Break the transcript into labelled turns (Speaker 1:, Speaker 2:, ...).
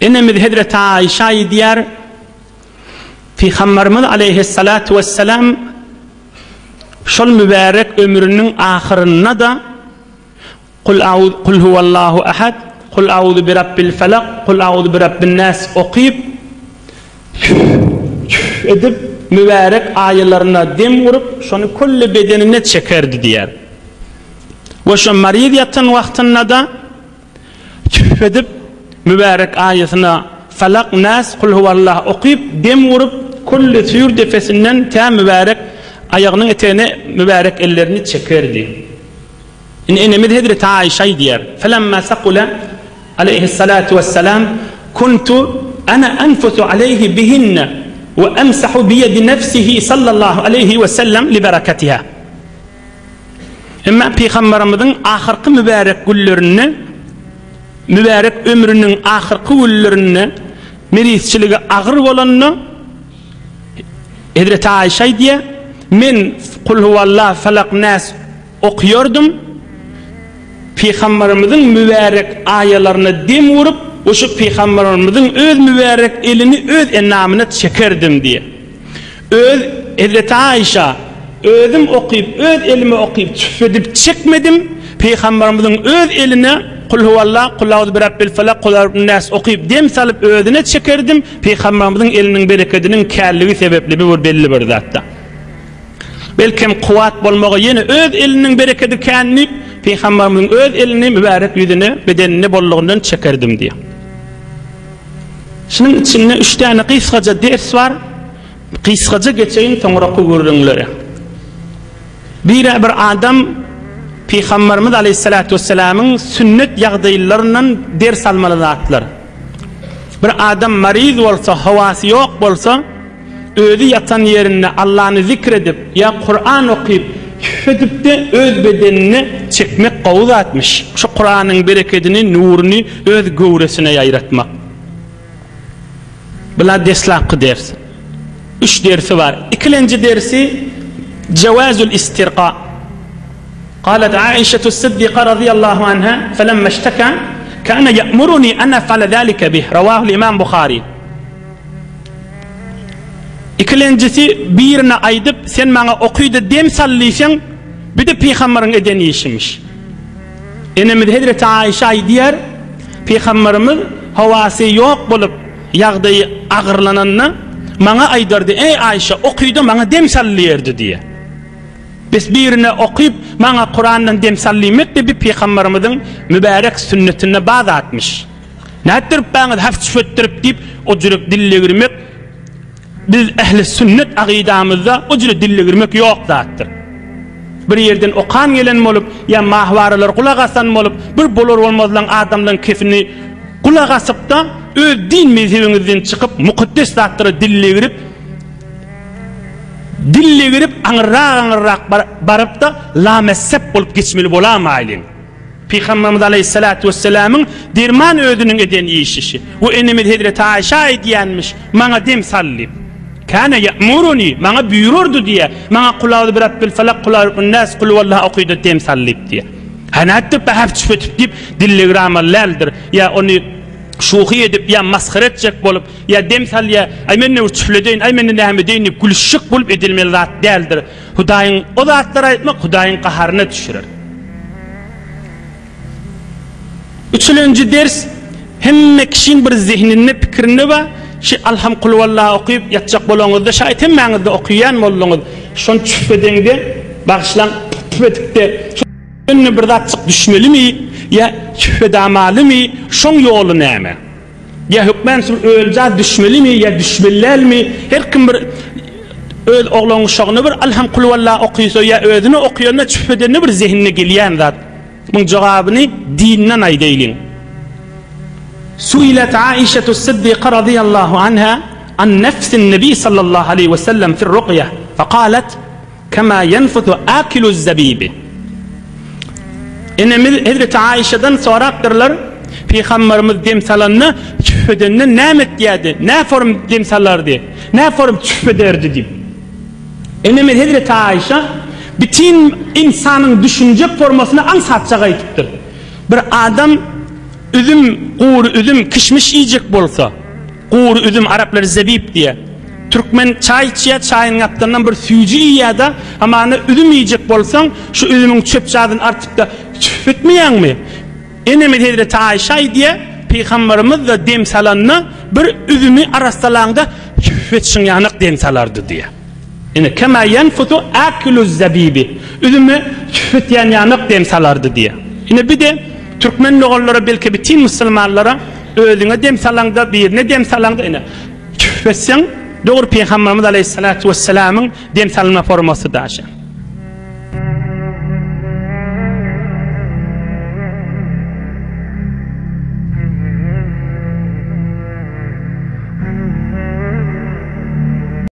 Speaker 1: Enemiz Hazreti Ayşe diyar Peygamberimiz aleyhissalatu vesselam şol mübarek ömrünün ahirinde da Kul huvallahu ahad, Kul a'udhu bi rabbil felak, Kul a'udhu bi rabbin nas okuyup edip mübarek ayetlerine dem vurup şonu kulli bedenine çekerdi diyer. Ve şu marid yatan vaktinde da edip mübarek ayetine felak nas Kul huvallahu okuyup dem vurup kulli tüyür defesinden ta mübarek ayağının eteğine mübarek ellerini çekerdi. Enemiz Hazreti Ayşe diyer. Felemma saqula aleyhissalatu vesselam kuntu ana anfusu aleyhi bihinne ve emsahu biyedi nefsihi sallallahu aleyhi ve sellem li bereketiha. Ama Peygamberimizin ahirki mübarek güllerini, mübarek ömrünün ahirki güllerini, mirisçiliği ağır olanını Hazreti Ayşe diye men kul huvallahu felak nas okuyordum. Peygamberimizin mübarek ayetlerine dem vurup o şu Peygamberimizin öz mübarek elini öz enamına çekerdim diye. Öz Hazreti Ayşe özüm okuyup öz elimi okuyup tüfedip çekmedim. Peygamberimizin öz eline kul huvallahu kul a'udhu bi rabbil felak kul a'udhu nas okuyup dem salıp özüne çekerdim. Peygamberimizin elinin bereketinin kârligi sebeple bir belli bir zatta. Belki kuvvet bolmağı yine öz elinin bereketi kârligi Peygamberimizin öz elini mübarek yüzüne bedenini bolluğundan çekerdim diye. Şunun içinde 3 tane kısaca ders var. Kısaca geçeyim sonra görürler. Bir adam Peygamberimiz aleyhissalatu vesselam'ın sünnet yağdaylarından ders almalı atlar. Bir adam mariz olsa, havası yok olsa özü yatan yerine Allah'ını zikredip ya Kur'an okuyup küfedip de öz bedenini çekmek kavuz atmış. Şu Kur'an'ın bereketini, nurunu öz gövresine yayratmak. Bula deslakı dersi. 3 dersi var. İkinci dersi cevazul istirqa. قالت عائشة الصديقة رضي الله عنها فلما اشتكى كان يأمرني أن أفعل ذلك به رواه الإمام بخاري. İkincisi birine aydıp sen bana okuydu dem sallıysan bir de Peygamberin edeni işimiş. Enemiz Hazreti Ayşe diyer Peygamberimiz havası yok bulup yağdayı ağırlananına bana aydardı ey Ayşe okuydu bana dem sallıyerdi diye. Biz birine okuyup bana Kur'an'dan dem sallimek de bir Peygamberimizin mübarek sünnetine bağlı atmış. Ne ettirip bana hafif föttürüp deyip o cürük dille girmek biz ehli sünnet akidamızda o cürük dille girmek yok zattır. Bir yerden okan gelen olup ya mahvaralar kulak asan olup bir bolor olmazlan adamdan kefini kulak asıp da öz din mezhebinizden çıkıp mukaddes zattırı dille girip anırrak barıp da la mezhep olup geçmeli bolamayın. Peygamberimiz aleyhissalatu vesselam'ın derman ödünün eden işişi. O enemiz Hazreti Ayşe diyenmiş bana dem sallip. Kana ya'muruni bana buyururdu diye. Bana kul a'udhu bi rabbil felak kul a'udhu bin nas kul huvallahu okuydu dem sallip diye. Hanattır hep tüfetip deyip dilli ramallerdir. Ya onu şuhi edip ya maskara edecek bolup ya demsal ya aymenine uçufledeyin aymenine nehmedeyin gülüşük bulup edilmeli zat değildir. Hudayın o zatlara etmek Hudayın kaharına düşürür. Üçüncü ders hem kişinin bir zihnine fikrini var. Alhamdülillah okuyup yatacak bolağınızda şayet hemmenizde okuyan bolağınız şunu tüfedinde bağışlan tüfedikte önüne bir zat çık düşmeli mi? Ya küfedamalı mı? Şon yolu neyme? Ya hükmen öleceğiz düşmeli mi? Ya düşmeliler mi? Her kim bir öl oğlanın şoğunu bir alhamdülillah okuysa ya özünü okuyana küfedene bir zihnine geliyen zat. Bunun cevabını dinden aydeylin. Suilet Aişe'tu Sıddika radıyallahu anha an nefsin nebi sallallahu aleyhi ve sellem fil ruqya. Fekalet kema yenfutu akilu zabibi. Enemiz Hazreti Ayşe'den soraktırlar Peygamberimiz demsalanını tüfedenine nemet diyedi. Ne form demsalardı? Ne form tüfederdi deyip. Enemiz Hazreti Ayşe bütün insanın düşünce formasını ansatacak ayıptır. Bir adam üzüm kişmiş yiyecek bolsa, quru üzüm Araplar zebib diye. Türkmen çay içiyor, çayın yaptığından bir süyücü yiyor da, ama ana üzüm yiyecek bolsan, şu üzümün çöpçağından artık da çöpetmeyen mi? Enemi Hazreti Ayşe diye, Peygamberimiz da dem salanına bir üzümü arastalağında çöpetsin yanık dem salardı diye. Yani kema yenfutu akülü zebibi. Üzümü çöpetyen yanık dem salardı diye. Yani bir de Türkmen loğulları belki bütün Müslümanlara özüne dem salanda birine dem salanda yani çöpetsen doğru Peygamberimiz Aleyhissalatu vesselam'ın dem salma forması da aşağı.